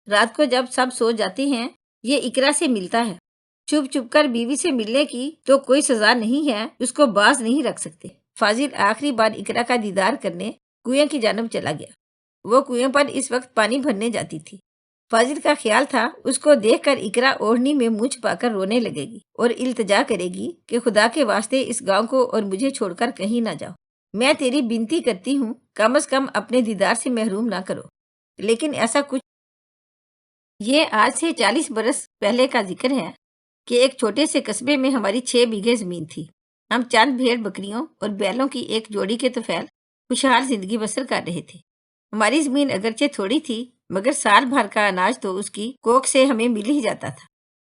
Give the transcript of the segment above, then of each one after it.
رات کو جب سب سو جاتے ہیں یہ اقرا سے ملتا ہے۔ چھپ چھپ کر بیوی سے ملنے کی تو کوئی سزا نہیں ہے، اس کو باز نہیں رکھ سکتے۔ فاضل آخری بار اقرا کا دیدار کرنے کنویں کی جانب چلا گیا۔ وہ کنویں پر اس وقت پانی بھرنے جاتی تھی۔ فاضل کا خیال تھا اس کو دیکھ کر اقرا اوڑھنی میں منہ چھپا کر رونے لگے گی اور التجا کرے گی کہ خدا کے واسطے اس گاؤں کو اور مجھے چھوڑ کر کہیں نہ جاؤ، میں تیری بنتی کرتی ہوں کم از کم اپنے دیدار سے محروم نہ کرو۔ لیکن ایسا کچھ یہ آج سے 40 برس پہلے کا ذکر ہے کہ ایک چھوٹے سے قصبے میں ہماری 6 بیگھے زمین تھی۔ ہم چند بھیڑ بکریوں اور بیلوں کی ایک جوڑی کے طفیل خوشحال زندگی بسر کر رہے تھے۔ ہماری زمین اگرچہ تھوڑی تھی مگر سال بھر کا اناج تو اس کی کوکھ سے ہمیں مل ہی جاتا تھا۔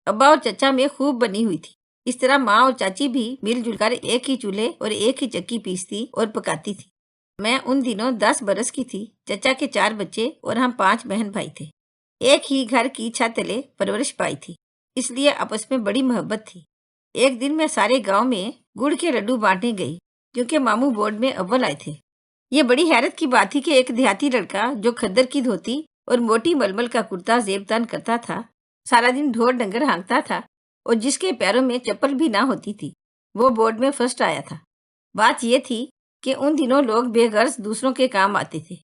ابا اور چچا میں خوب بنی ہوئی تھی۔ اس طرح ماں اور چاچی بھی مل جل کر ایک ہی چولہے اور ایک ہی چکی پیستی اور پکاتی تھی۔ میں ان دنوں 10 برس کی تھی۔ چچا کے 4 بچے اور ہم 5 بہن بھائی تھے۔ ایک ہی گھر کی چھت تلے پرورش پائی تھی، اس لیے آپس میں بڑی محبت تھی۔ ایک دن میں سارے گاؤں میں گڑ کے لڈو بانٹنے گئی کیونکہ ماموں بورڈ میں اول آئے تھے۔ یہ بڑی حیرت کی بات تھی کہ ایک دیہاتی لڑکا جو کھدر کی دھوتی اور موٹی ململ کا کرتا زیب تن کرتا تھا، سارا دن ڈھور ڈنگر ہانکتا تھا اور جس کے پیروں میں چپل بھی نہ ہوتی تھی، وہ بورڈ میں فرسٹ آیا تھا۔ بات یہ تھی کہ ان دنوں لوگ بے غرض دوسروں کے کام آتے تھے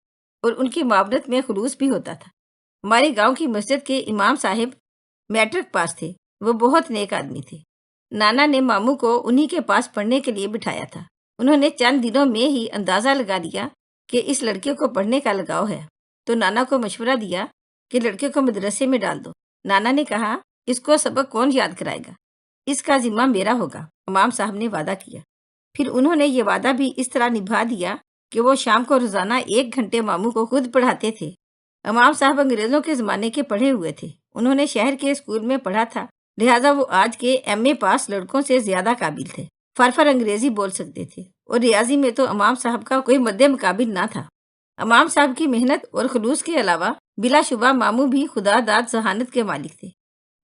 اور ان کی معاونت میں خلوص بھی ہوتا تھا۔ ہمارے گاؤں کی مسجد کے امام صاحب میٹرک پاس تھے، وہ بہت نیک آدمی تھے۔ نانا نے ماموں کو انہی کے پاس پڑھنے کے لیے بٹھایا تھا۔ انہوں نے چند دنوں میں ہی اندازہ لگا لیا کہ اس لڑکے کو پڑھنے کا لگاؤ ہے، تو نانا کو مشورہ دیا کہ لڑکے کو مدرسے میں ڈال دو۔ نانا نے کہا اس کو سبق کون یاد کرائے گا، اس کا ذمہ میرا ہوگا۔ امام صاحب نے وعدہ کیا۔ پھر انہوں نے یہ وعدہ بھی اس طرح نبھا دیا کہ وہ شام کو روزانہ 1 گھنٹے ماموں کو خود پڑھاتے تھے۔ امام صاحب انگریزوں کے زمانے کے پڑھے ہوئے تھے، انہوں نے شہر کے اسکول میں پڑھا تھا، لہٰذا وہ آج کے ایم اے پاس لڑکوں سے زیادہ قابل تھے۔ فر انگریزی بول سکتے تھے اور ریاضی میں تو امام صاحب کا کوئی مد مقابل نہ تھا۔ امام صاحب کی محنت اور خلوص کے علاوہ بلا شبہ ماموں بھی خدا داد ذہانت کے مالک تھے۔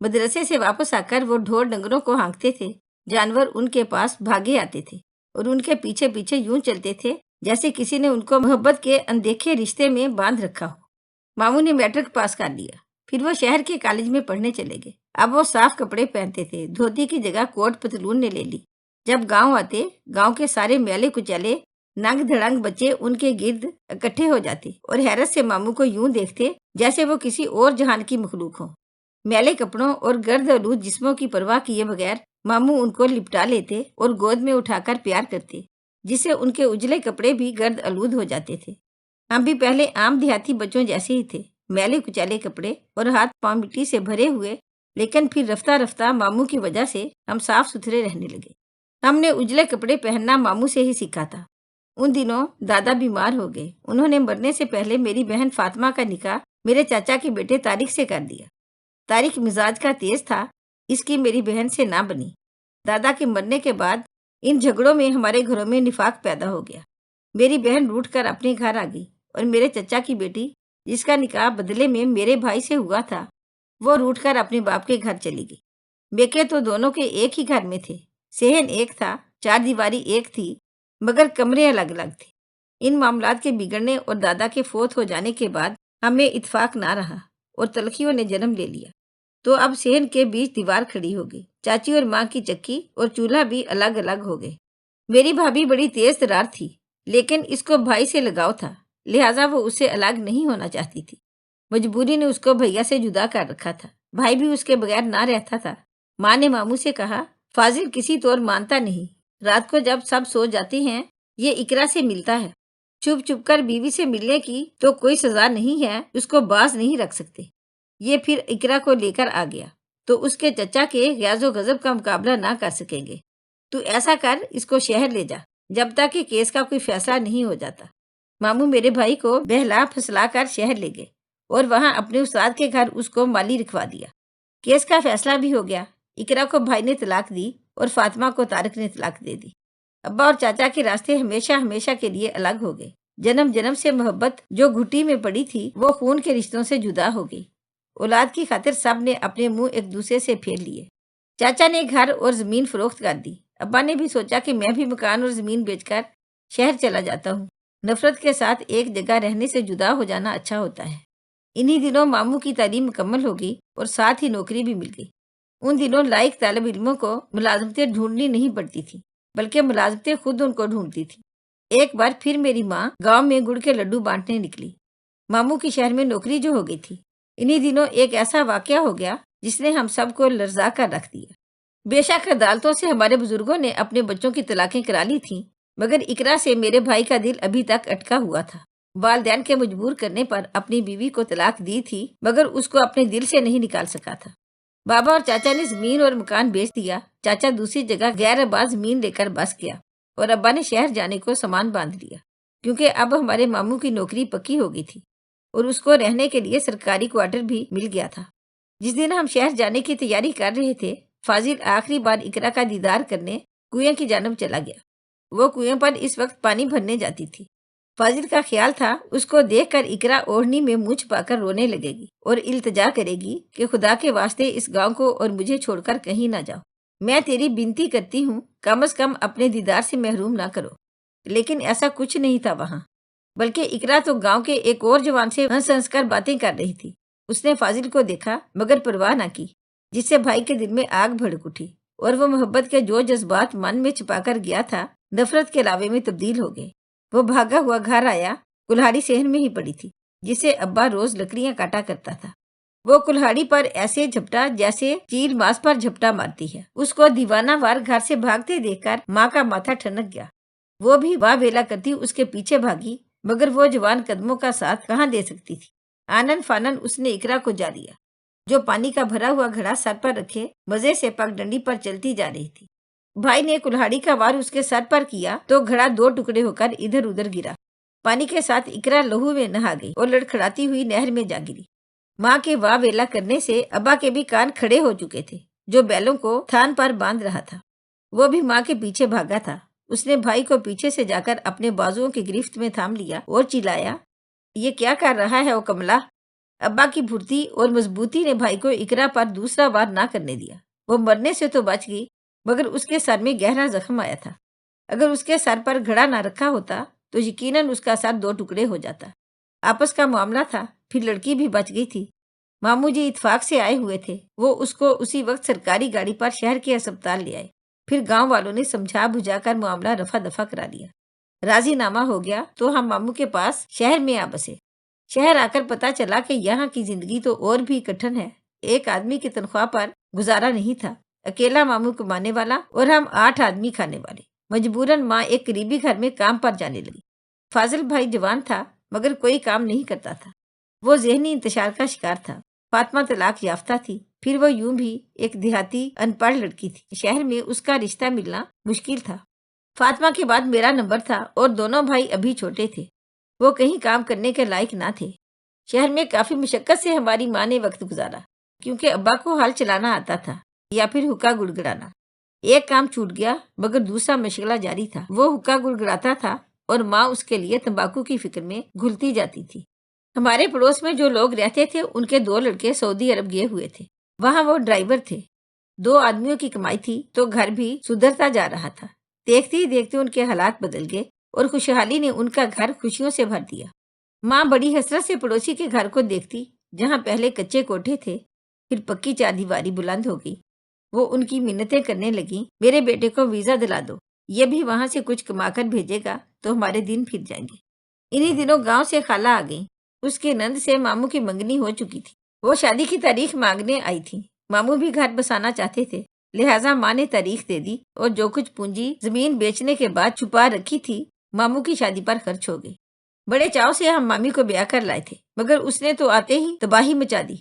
مدرسے سے واپس آ کر وہ ڈھور ڈنگروں کو ہانکتے تھے، جانور ان کے پاس بھاگے آتے تھے اور ان کے پیچھے پیچھے یوں چلتے تھے جیسے کسی نے ان کو محبت کے اندیکھے رشتے میں باندھ رکھا ہو۔ ماموں نے میٹرک پاس کر لیا، پھر وہ شہر کے کالج میں پڑھنے چلے گئے۔ اب وہ صاف کپڑے پہنتے تھے، دھوتی کی جگہ کوٹ پتلون نے لے لی۔ جب گاؤں آتے، گاؤں کے سارے میلے کچیلے ننگ دھڑنگ بچے ان کے گرد اکٹھے ہو جاتے اور حیرت سے ماموں کو یوں دیکھتے جیسے وہ کسی اور جہان کی مخلوق ہو۔ میلے کپڑوں اور گرد آلود جسموں کی پرواہ کیے بغیر ماموں ان کو لپٹا لیتے اور گود میں اٹھا کر پیار کرتے، جس سے ان کے اجلے کپڑے بھی گرد آلود ہو جاتے تھے۔ ہم بھی پہلے عام دیہاتی بچوں جیسے ہی تھے، میلے کچالے کپڑے اور ہاتھ پاؤں مٹی سے بھرے ہوئے، لیکن پھر رفتہ رفتہ ماموں کی وجہ سے ہم صاف ستھرے رہنے لگے۔ ہم نے اجلے کپڑے پہننا ماموں سے ہی سیکھا تھا۔ ان دنوں دادا بیمار ہو گئے، انہوں نے مرنے سے پہلے میری بہن فاطمہ کا نکاح میرے چاچا کے بیٹے طارق سے کر دیا۔ طارق مزاج کا تیز تھا، اس کی میری بہن سے نہ بنی۔ دادا کے مرنے کے بعد ان جھگڑوں میں ہمارے گھروں میں نفاق پیدا ہو گیا۔ میری بہن روٹھ کر اپنے گھر آ گئی اور میرے چچا کی بیٹی، جس کا نکاح بدلے میں میرے بھائی سے ہوا تھا، وہ روٹھ کر اپنے باپ کے گھر چلی گئی۔ بیکے تو دونوں کے ایک ہی گھر میں تھے، صحن ایک تھا، 4 دیواری ایک تھی، مگر کمرے الگ الگ تھے۔ ان معاملات کے بگڑنے اور دادا کے فوت ہو جانے کے بعد ہمیں اتفاق نہ رہا اور تلخیوں نے جنم لے لیا، تو اب صحن کے بیچ دیوار کھڑی ہو گئی۔ چاچی اور ماں کی چکی اور چولہا بھی الگ الگ ہو گئے۔ میری بھابھی بڑی تیز ترار تھی، لیکن اس کو بھائی سے لگاؤ تھا، لہٰذا وہ اس سے الگ نہیں ہونا چاہتی تھی۔ مجبوری نے اس کو بھیا سے جدا کر رکھا تھا، بھائی بھی اس کے بغیر نہ رہتا تھا۔ ماں نے ماموں سے کہا، فاضل کسی طور مانتا نہیں، رات کو جب سب سو جاتے ہیں یہ اقرا سے ملتا ہے۔ چھپ چھپ کر بیوی سے ملنے کی تو کوئی سزا نہیں ہے، اس کو باز نہیں رکھ سکتے۔ یہ پھر اقرا کو لے کر آ گیا تو اس کے چچا کے غیظ و غضب کا مقابلہ نہ کر سکیں گے۔ تو ایسا کر اس کو شہر لے جا جب تک کہ کیس کا کوئی فیصلہ نہیں ہو جاتا۔ ماموں میرے بھائی کو بہلا پھسلا کر شہر لے گئے اور وہاں اپنے استاد کے گھر اس کو مالی رکھوا دیا۔ کیس کا فیصلہ بھی ہو گیا، اقرا کو بھائی نے طلاق دی اور فاطمہ کو طارق نے طلاق دے دی۔ ابا اور چاچا کے راستے ہمیشہ ہمیشہ کے لیے الگ ہو گئے۔ جنم جنم سے محبت جو گھٹی میں پڑی تھی وہ خون کے رشتوں سے جدا ہو گئی۔ اولاد کی خاطر سب نے اپنے منہ ایک دوسرے سے پھیر لیے۔ چاچا نے گھر اور زمین فروخت کر دی۔ ابا نے بھی سوچا کہ میں بھی مکان اور زمین بیچ کر شہر چلا جاتا ہوں۔ نفرت کے ساتھ ایک جگہ رہنے سے جدا ہو جانا اچھا ہوتا ہے۔ انہی دنوں ماموں کی تعلیم مکمل ہو گئی اور ساتھ ہی نوکری بھی مل گئی۔ ان دنوں لائق طالب علموں کو ملازمتیں ڈھونڈنی نہیں پڑتی تھی، بلکہ ملازمتیں خود ان کو ڈھونڈتی تھی۔ ایک بار پھر میری ماں گاؤں میں گڑ کے لڈو بانٹنے نکلی۔ ماموں کی شہر میں نوکری جو ہو گئی تھی، انہی دنوں ایک ایسا واقعہ ہو گیا جس نے ہم سب کو لرزا کر رکھ دیا۔ بے شک عدالتوں سے ہمارے بزرگوں نے اپنے بچوں کی طلاقیں کرا لی تھیں، مگر اقرا سے میرے بھائی کا دل ابھی تک اٹکا ہوا تھا۔ والدین کے مجبور کرنے پر اپنی بیوی کو طلاق دی تھی، مگر اس کو اپنے دل سے نہیں نکال سکا تھا۔ بابا اور چاچا نے زمین اور مکان بیچ دیا۔ چاچا دوسری جگہ غیر آباد زمین لے کر بس گیا اور ابا نے شہر جانے کو سامان باندھ لیا، کیونکہ اب ہمارے ماموں کی نوکری پکی ہو گئی تھی اور اس کو رہنے کے لیے سرکاری کوارٹر بھی مل گیا تھا۔ جس دن ہم شہر جانے کی تیاری کر رہے تھے، فاضل آخری بار اقرا کا دیدار کرنے کنویں کی جانب چلا گیا۔ وہ کنویں پر اس وقت پانی بھرنے جاتی تھی۔ فاضل کا خیال تھا اس کو دیکھ کر اقرا اوڑھنی میں منہ چھپا کر رونے لگے گی اور التجا کرے گی کہ خدا کے واسطے اس گاؤں کو اور مجھے چھوڑ کر کہیں نہ جاؤ، میں تیری بنتی کرتی ہوں، کم از کم اپنے دیدار سے محروم نہ کرو۔ لیکن ایسا کچھ نہیں تھا وہاں، بلکہ اقرا تو گاؤں کے ایک اور جوان سے ہنس ہنس کر باتیں کر رہی تھی۔ اس نے فاضل کو دیکھا مگر پرواہ نہ کی، جس سے بھائی کے دل میں آگ بھڑک اٹھی اور وہ محبت کے جو جذبات من میں چھپا کر گیا تھا، نفرت کے لاوے میں تبدیل ہو گئے۔ وہ بھاگا ہوا گھر آیا۔ کلہاڑی صحن میں ہی پڑی تھی، جسے ابا روز لکڑیاں کاٹا کرتا تھا۔ وہ کلہاڑی پر ایسے جھپٹا جیسے چیل ماس پر جھپٹا مارتی ہے۔ اس کو دیوانہ وار گھر سے بھاگتے دیکھ کر ماں کا ماتھا ٹھنک گیا۔ وہ بھی واہ ویلا کرتی اس کے پیچھے بھاگی، مگر وہ جوان قدموں کا ساتھ کہاں دے سکتی تھی۔ آنن فانن اس نے اقرا کو جا لیا، جو پانی کا بھرا ہوا گھڑا سر پر رکھے مزے سے پگ ڈنڈی پر چلتی جا رہی تھی۔ بھائی نے کلہاڑی کا وار اس کے سر پر کیا تو گھڑا دو ٹکڑے ہو کر ادھر ادھر گرا۔ پانی کے ساتھ اقرا لہو میں نہا گئی اور لڑکھڑاتی ہوئی نہر میں جا گری۔ ماں کے واہ ویلا کرنے سے ابا کے بھی کان کھڑے ہو چکے تھے، جو بیلوں کو تھان پر باندھ رہا تھا۔ وہ بھی ماں کے پیچھے بھاگا تھا۔ اس نے بھائی کو پیچھے سے جا کر اپنے بازوؤں کی گرفت میں تھام لیا اور چلایا، یہ کیا کر رہا ہے او کملا؟ ابا کی پھرتی اور مضبوطی نے بھائی کو اقرا پر دوسرا وار نہ کرنے دیا۔ وہ مرنے سے تو بچ گئی، مگر اس کے سر میں گہرا زخم آیا تھا۔ اگر اس کے سر پر گھڑا نہ رکھا ہوتا تو یقیناً اس کا سر دو ٹکڑے ہو جاتا۔ آپس کا معاملہ تھا، پھر لڑکی بھی بچ گئی تھی۔ ماموں جی اتفاق سے آئے ہوئے تھے، وہ اس کو اسی وقت سرکاری گاڑی پر شہر کے ہسپتال لے آئے۔ پھر گاؤں والوں نے سمجھا بجھا کر معاملہ رفع دفع کرا لیا۔ راضی نامہ ہو گیا تو ہم ماموں کے پاس شہر میں آ بسے۔ شہر آ کر پتا چلا کہ یہاں کی زندگی تو اور بھی کٹھن ہے۔ ایک آدمی کی تنخواہ پر گزارا نہیں تھا، اکیلا ماموں کمانے والا اور ہم 8 آدمی کھانے والے۔ مجبوراً ماں ایک قریبی گھر میں کام پر جانے لگی۔ فاضل بھائی جوان تھا مگر کوئی کام نہیں کرتا تھا، وہ ذہنی انتشار کا شکار تھا۔ فاطمہ طلاق یافتہ تھی، پھر وہ یوں بھی ایک دیہاتی ان پڑھ لڑکی تھی، شہر میں اس کا رشتہ ملنا مشکل تھا۔ فاطمہ کے بعد میرا نمبر تھا اور دونوں بھائی ابھی چھوٹے تھے، وہ کہیں کام کرنے کے لائق نہ تھے۔ شہر میں کافی مشقت سے ہماری ماں نے وقت گزارا، کیونکہ ابا کو ہل چلانا آتا تھا یا پھر حقہ گڑگڑانا۔ ایک کام چھوٹ گیا مگر دوسرا مشغلہ جاری تھا۔ وہ حقہ گڑگڑاتا تھا اور ماں اس کے لیے تمباکو کی فکر میں گھلتی جاتی تھی۔ ہمارے پڑوس میں جو لوگ رہتے تھے ان کے 2 لڑکے سعودی عرب گئے ہوئے تھے، وہاں وہ ڈرائیور تھے۔ 2 آدمیوں کی کمائی تھی تو گھر بھی سدھرتا جا رہا تھا۔ دیکھتے ہی دیکھتے ان کے حالات بدل گئے اور خوشحالی نے ان کا گھر خوشیوں سے بھر دیا۔ ماں بڑی حسرت سے پڑوسی کے گھر کو دیکھتی، جہاں پہلے کچے کوٹھے تھے، پھر پکی 4 دیواری بلند ہو گئی۔ وہ ان کی منتیں کرنے لگیں، میرے بیٹے کو ویزا دلا دو، یہ بھی وہاں سے کچھ کما کر بھیجے گا تو ہمارے دن پھر جائیں گے۔ انہی دنوں گاؤں سے خالہ آ گئیں۔ اس کے نند سے ماموں کی منگنی ہو چکی تھی، وہ شادی کی تاریخ مانگنے آئی تھی۔ ماموں بھی گھر بسانا چاہتے تھے، لہٰذا ماں نے تاریخ دے دی اور جو کچھ پونجی زمین بیچنے کے بعد چھپا رکھی تھی ماموں کی شادی پر خرچ ہو گئی۔ بڑے چاؤ سے ہم مامی کو بیاہ کر لائے تھے، مگر اس نے تو آتے ہی تباہی مچا دی۔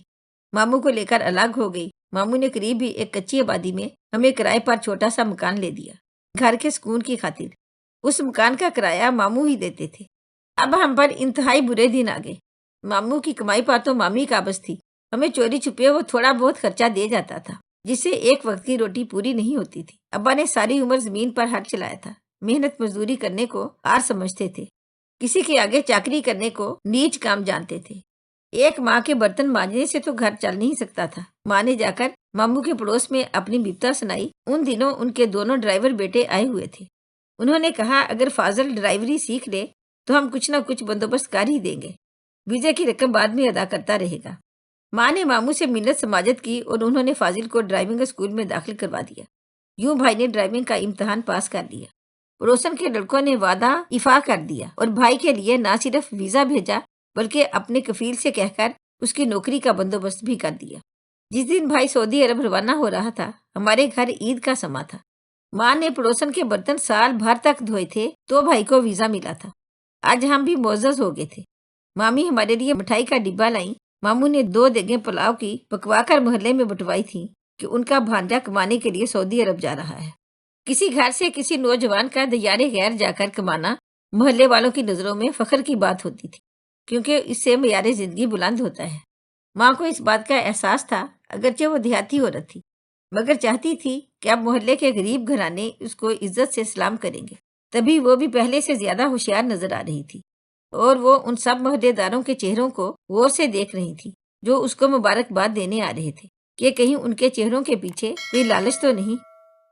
ماموں کو لے کر الگ ہو گئی۔ ماموں نے قریب ہی ایک کچی آبادی میں ہمیں کرائے پر چھوٹا سا مکان لے دیا، گھر کے سکون کی خاطر۔ اس مکان کا کرایہ ماموں ہی دیتے تھے۔ اب ہم پر انتہائی برے دن آ گئے۔ ماموں کی کمائی پر تو مامی قابض تھی، ہمیں چوری چھپے وہ تھوڑا بہت خرچہ دے جاتا تھا، جس سے ایک وقت کی روٹی پوری نہیں ہوتی تھی۔ ابا نے ساری عمر زمین پر ہل چلایا تھا، محنت مزدوری کرنے کو آر سمجھتے تھے، کسی کے آگے چاکری کرنے کو نیچ کام جانتے تھے۔ ایک ماں کے برتن مانجنے سے تو گھر چل نہیں سکتا تھا۔ ماں نے جا کر ماموں کے پڑوس میں اپنی بپتا سنائی۔ ان دنوں ان کے دونوں ڈرائیور بیٹے آئے ہوئے تھے۔ انہوں نے کہا اگر فاضل ڈرائیوری سیکھ لے تو ہم کچھ نہ کچھ بندوبست کر ہی دیں گے۔ ویزے کی رقم بعد میں ادا کرتا رہے گا۔ ماں نے ماموں سے منت سماجت کی اور انہوں نے فاضل کو ڈرائیونگ اسکول میں داخل کروا دیا۔ یوں بھائی نے ڈرائیونگ کا امتحان پاس کر لیا۔ پڑوسن کے لڑکوں نے وعدہ ایفا کر دیا اور بھائی کے لیے نہ صرف ویزا بھیجا بلکہ اپنے کفیل سے کہہ کر اس کی نوکری کا بندوبست بھی کر دیا۔ جس دن بھائی سعودی عرب روانہ ہو رہا تھا، ہمارے گھر عید کا سما تھا۔ ماں نے پڑوسن کے برتن سال بھر تک دھوئے تھے تو بھائی کو ویزا ملا تھا۔ آج ہم بھی معزز ہو گئے تھے۔ مامی ہمارے لیے مٹھائی کا ڈبہ لائیں۔ ماموں نے 2 دیگیں پلاؤ کی پکوا کر محلے میں بٹوائی تھی کہ ان کا بھانجا کمانے کے لیے سعودی عرب جا رہا ہے۔ کسی گھر سے کسی نوجوان کا دیار غیر جا کر کمانا محلے والوں کی نظروں میں فخر کی بات ہوتی تھی، کیونکہ اس سے معیار زندگی بلند ہوتا ہے۔ ماں کو اس بات کا احساس تھا، اگرچہ وہ دیہاتی عورت تھی، مگر چاہتی تھی کہ اب محلے کے غریب گھرانے اس کو عزت سے سلام کریں گے۔ تبھی وہ بھی پہلے سے زیادہ ہوشیار نظر آ رہی تھی، اور وہ ان سب محلے داروں کے چہروں کو غور سے دیکھ رہی تھی جو اس کو مبارکباد دینے آ رہے تھے کہ کہیں ان کے چہروں کے پیچھے کوئی لالچ تو نہیں۔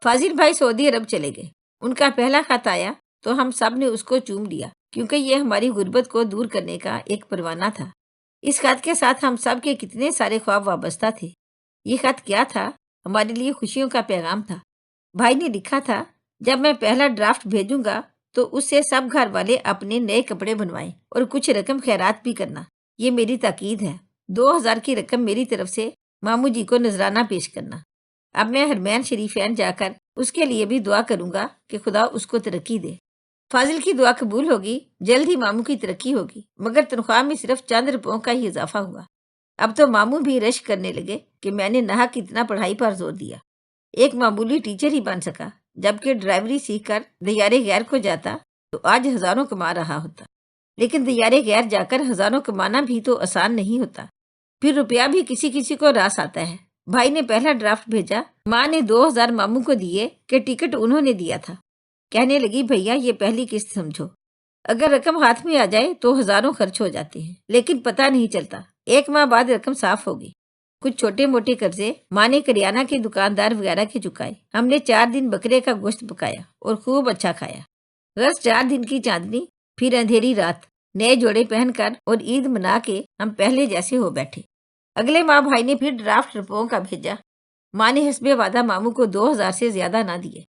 فاضل بھائی سعودی عرب چلے گئے۔ ان کا پہلا خط آیا تو ہم سب نے اس کو چوم لیا، کیونکہ یہ ہماری غربت کو دور کرنے کا ایک پروانہ تھا۔ اس خط کے ساتھ ہم سب کے کتنے سارے خواب وابستہ تھے۔ یہ خط کیا تھا؟ ہمارے لیے خوشیوں کا پیغام تھا۔ بھائی نے لکھا تھا، جب میں پہلا ڈرافٹ بھیجوں گا تو اس سے سب گھر والے اپنے نئے کپڑے بنوائیں اور کچھ رقم خیرات بھی کرنا۔ یہ میری تاکید ہے۔ 2000 کی رقم میری طرف سے ماموں جی کو نذرانہ پیش کرنا۔ اب میں حرمین شریفین جا کر اس کے لیے بھی دعا کروں گا کہ خدا اس کو ترقی دے۔ فاضل کی دعا قبول ہوگی، جلد ہی ماموں کی ترقی ہوگی، مگر تنخواہ میں صرف چند روپوں کا ہی اضافہ ہوا۔ اب تو ماموں بھی رشک کرنے لگے کہ میں نے ناحق اتنا پڑھائی پر زور دیا۔ ایک معمولی ٹیچر ہی بن سکا، جبکہ ڈرائیوری سیکھ کر دیار غیر کو جاتا تو آج ہزاروں کما رہا ہوتا۔ لیکن دیار غیر جا کر ہزاروں کمانا بھی تو آسان نہیں ہوتا، پھر روپیہ بھی کسی کسی کو راس آتا ہے۔ بھائی نے پہلا ڈرافٹ بھیجا، ماں نے 2000 ماموں کو دیے کہ ٹکٹ انہوں نے دیا تھا۔ کہنے لگی، بھیا یہ پہلی قسط سمجھو، اگر رقم ہاتھ میں آ جائے تو ہزاروں خرچ ہو جاتے ہیں، لیکن پتہ نہیں چلتا۔ 1 ماہ بعد رقم صاف ہوگی۔ کچھ چھوٹے موٹے قرضے ماں نے کریانہ کے دکاندار وغیرہ کے چکائے۔ ہم نے 4 دن بکرے کا گوشت پکایا اور خوب اچھا کھایا۔ بس 4 دن کی چاندنی، پھر اندھیری رات، نئے جوڑے پہن کر اور عید منا کے ہم پہلے جیسے ہو بیٹھے۔ اگلے ماہ بھائی نے پھر ڈرافٹ روپوں کا بھیجا۔ ماں نے حسب وعدہ ماموں کو 2000 سے زیادہ نہ دیے۔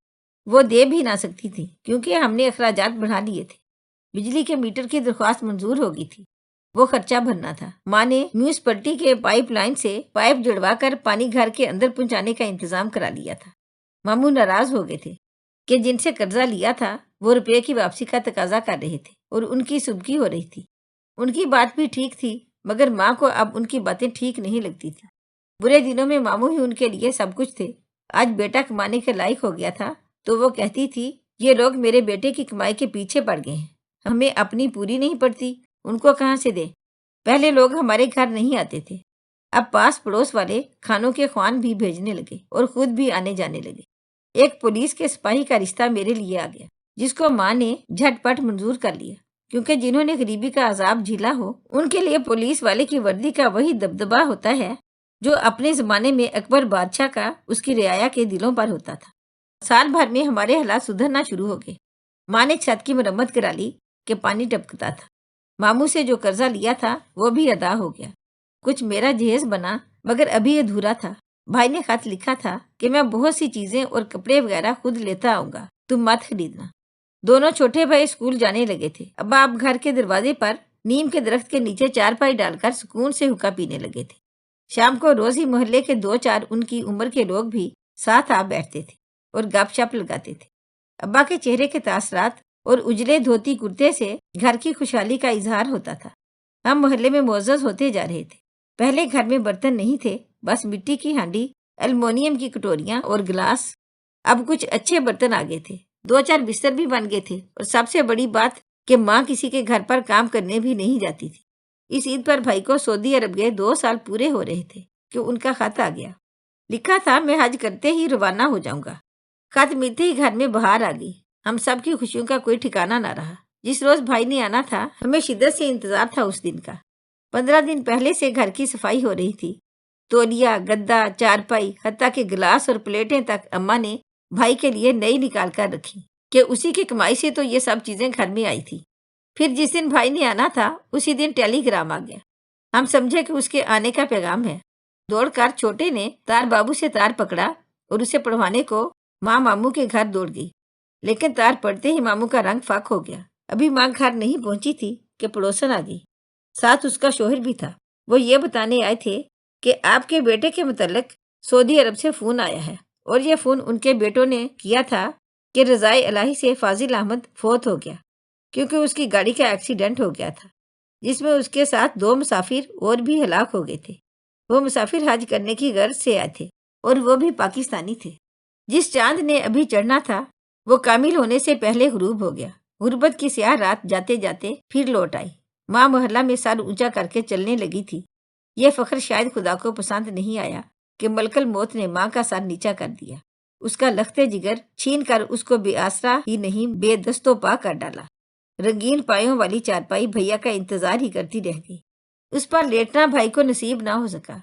وہ دے بھی نہ سکتی تھی کیونکہ ہم نے اخراجات بڑھا لیے تھے۔ بجلی کے میٹر کی درخواست منظور ہو گئی تھی، وہ خرچہ بھرنا تھا۔ ماں نے میونسپلٹی کے پائپ لائن سے پائپ جڑوا کر پانی گھر کے اندر پہنچانے کا انتظام کرا لیا تھا۔ ماموں ناراض ہو گئے تھے کہ جن سے قرضہ لیا تھا وہ روپے کی واپسی کا تقاضا کر رہے تھے اور ان کی سبکی ہو رہی تھی۔ ان کی بات بھی ٹھیک تھی، مگر ماں کو اب ان کی باتیں ٹھیک نہیں لگتی تھی۔ برے دنوں میں ماموں ہی ان کے لیے سب کچھ تھے۔ آج بیٹا کمانے کے لائق ہو گیا تھا تو وہ کہتی تھی، یہ لوگ میرے بیٹے کی کمائی کے پیچھے پڑ گئے ہیں، ہمیں اپنی پوری نہیں پڑتی، ان کو کہاں سے دیں؟ پہلے لوگ ہمارے گھر نہیں آتے تھے، اب پاس پڑوس والے کھانوں کے خوان بھی بھیجنے لگے اور خود بھی آنے جانے لگے۔ ایک پولیس کے سپاہی کا رشتہ میرے لیے آ گیا، جس کو ماں نے جھٹ پٹ منظور کر لیا، کیونکہ جنہوں نے غریبی کا عذاب جھیلا ہو ان کے لیے پولیس والے کی وردی کا وہی دبدبہ ہوتا ہے جو اپنے زمانے میں اکبر بادشاہ کا اس کی رعایا کے دلوں پر ہوتا تھا۔ سال بھر میں ہمارے حالات سدھرنا شروع ہو گئے۔ ماں نے چھت کی مرمت کرا لی کہ پانی ٹپکتا تھا۔ ماموں سے جو قرضہ لیا تھا وہ بھی ادا ہو گیا۔ کچھ میرا جہیز بنا مگر ابھی ادھورا تھا۔ بھائی نے خط لکھا تھا کہ میں بہت سی چیزیں اور کپڑے وغیرہ خود لیتا آؤں گا، تم مت خریدنا۔ دونوں چھوٹے بھائی اسکول جانے لگے تھے۔ ابا اب گھر کے دروازے پر نیم کے درخت کے نیچے چارپائی ڈال کر سکون سے حقہ پینے لگے تھے۔ شام کو روز ہی محلے کے 2-4 ان کی عمر کے لوگ بھی ساتھ آ بیٹھتے تھے اور گپ شپ لگاتے تھے۔ ابا کے چہرے کے تاثرات اور اجلے دھوتی کرتے سے گھر کی خوشحالی کا اظہار ہوتا تھا۔ ہم محلے میں معزز ہوتے جا رہے تھے۔ پہلے گھر میں برتن نہیں تھے، بس مٹی کی ہانڈی، المونیم کی کٹوریاں اور گلاس۔ اب کچھ اچھے برتن آ گئے تھے، 2-4 بستر بھی بن گئے تھے، اور سب سے بڑی بات کہ ماں کسی کے گھر پر کام کرنے بھی نہیں جاتی تھی۔ اس عید پر بھائی کو سعودی عرب گئے 2 سال پورے ہو رہے تھے کہ ان کا خط آ گیا۔ لکھا تھا، میں حج کرتے ہی روانہ ہو جاؤں گا۔ خط ملتے ہی گھر میں بہار آ گئی۔ ہم سب کی خوشیوں کا کوئی ٹھکانہ نہ رہا۔ جس روز بھائی نے آنا تھا ہمیں شدت سے انتظار تھا اس دن کا۔ 15 دن پہلے سے گھر کی صفائی ہو رہی تھی۔ تولیا، گدا، چارپائی، حتیٰ کہ گلاس اور پلیٹیں تک اماں نے بھائی کے لیے نئی نکال کر رکھی کہ اسی کی کمائی سے تو یہ سب چیزیں گھر میں آئی تھی۔ پھر جس دن بھائی نے آنا تھا اسی دن ٹیلی گرام آ گیا۔ ہم سمجھے کہ اس کے آنے کا پیغام ہے۔ دوڑ کر چھوٹے نے تار بابو سے تار پکڑا اور اسے پڑھوانے کو ماں ماموں کے گھر دوڑ گئی، لیکن تار پڑتے ہی ماموں کا رنگ فاق ہو گیا۔ ابھی ماں گھر نہیں پہنچی تھی کہ پڑوسن آ گئی، ساتھ اس کا شوہر بھی تھا۔ وہ یہ بتانے آئے تھے کہ آپ کے بیٹے کے متعلق سعودی عرب سے فون آیا ہے، اور یہ فون ان کے بیٹوں نے کیا تھا کہ رضائے الہی سے فاضل احمد فوت ہو گیا، کیونکہ اس کی گاڑی کا ایکسیڈنٹ ہو گیا تھا، جس میں اس کے ساتھ 2 مسافر اور بھی ہلاک ہو گئے تھے۔ وہ مسافر حج کرنے کی غرض سے آئے تھے اور وہ بھی پاکستانی تھے۔ جس چاند نے ابھی چڑھنا تھا وہ کامل ہونے سے پہلے غروب ہو گیا۔ غربت کی سیاہ رات جاتے جاتے پھر لوٹ آئی۔ ماں محلہ میں سر اونچا کر کے چلنے لگی تھی۔ یہ فخر شاید خدا کو پسند نہیں آیا کہ ملک الموت نے ماں کا سر نیچا کر دیا۔ اس کا لختے جگر چھین کر اس کو بے آسرا ہی نہیں بے دست و پا کر ڈالا۔ رنگین پایوں والی چارپائی بھیا کا انتظار ہی کرتی رہ گئی۔ اس پر لیٹنا بھائی کو نصیب نہ ہو سکا۔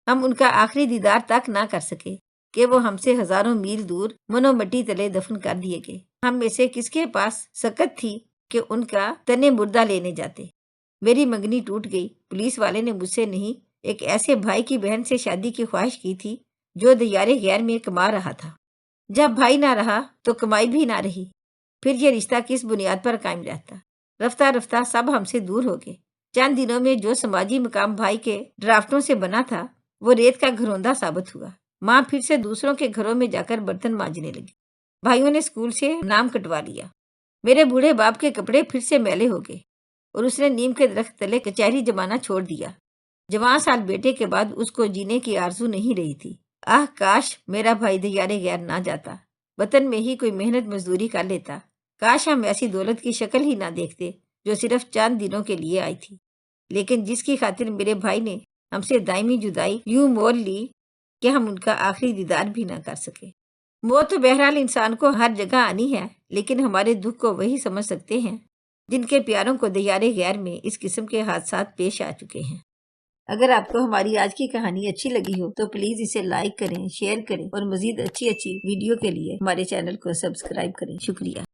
ہم ان کا آخری دیدار تک نہ کر سکے کہ وہ ہم سے ہزاروں میل دور منو مٹی تلے دفن کر دیے گئے۔ ہم میں سے کس کے پاس سکت تھی کہ ان کا تنے مردہ لینے جاتے۔ میری منگنی ٹوٹ گئی۔ پولیس والے نے مجھ سے نہیں، ایک ایسے بھائی کی بہن سے شادی کی خواہش کی تھی جو دیار غیر میں کما رہا تھا۔ جب بھائی نہ رہا تو کمائی بھی نہ رہی، پھر یہ رشتہ کس بنیاد پر قائم رہتا؟ رفتہ رفتہ سب ہم سے دور ہو گئے۔ چند دنوں میں جو سماجی مقام بھائی کے ڈرافٹوں سے بنا تھا وہ ریت کا گھروندہ ثابت ہوا۔ ماں پھر سے دوسروں کے گھروں میں جا کر برتن مانجنے لگی۔ بھائیوں نے اسکول سے نام کٹوا لیا۔ میرے بوڑھے باپ کے کپڑے پھر سے میلے ہو گئے اور اس نے نیم کے درخت تلے کچہری جمانا چھوڑ دیا۔ جوان سال بیٹے کے بعد اس کو جینے کی آرزو نہیں رہی تھی۔ آہ کاش میرا بھائی دیار غیر نہ جاتا، وطن میں ہی کوئی محنت مزدوری کر لیتا۔ کاش ہم ایسی دولت کی شکل ہی نہ دیکھتے جو صرف چند دنوں کے لیے آئی تھی، لیکن جس کی خاطر میرے بھائی نے ہم سے دائمی جدائی یوں مول لی کہ ہم ان کا آخری دیدار بھی نہ کر سکے۔ موت تو بہرحال انسان کو ہر جگہ آنی ہے، لیکن ہمارے دکھ کو وہی سمجھ سکتے ہیں جن کے پیاروں کو دیار غیر میں اس قسم کے حادثات پیش آ چکے ہیں۔ اگر آپ کو ہماری آج کی کہانی اچھی لگی ہو تو پلیز اسے لائک کریں، شیئر کریں اور مزید اچھی ویڈیو کے لیے ہمارے چینل کو سبسکرائب کریں۔ شکریہ۔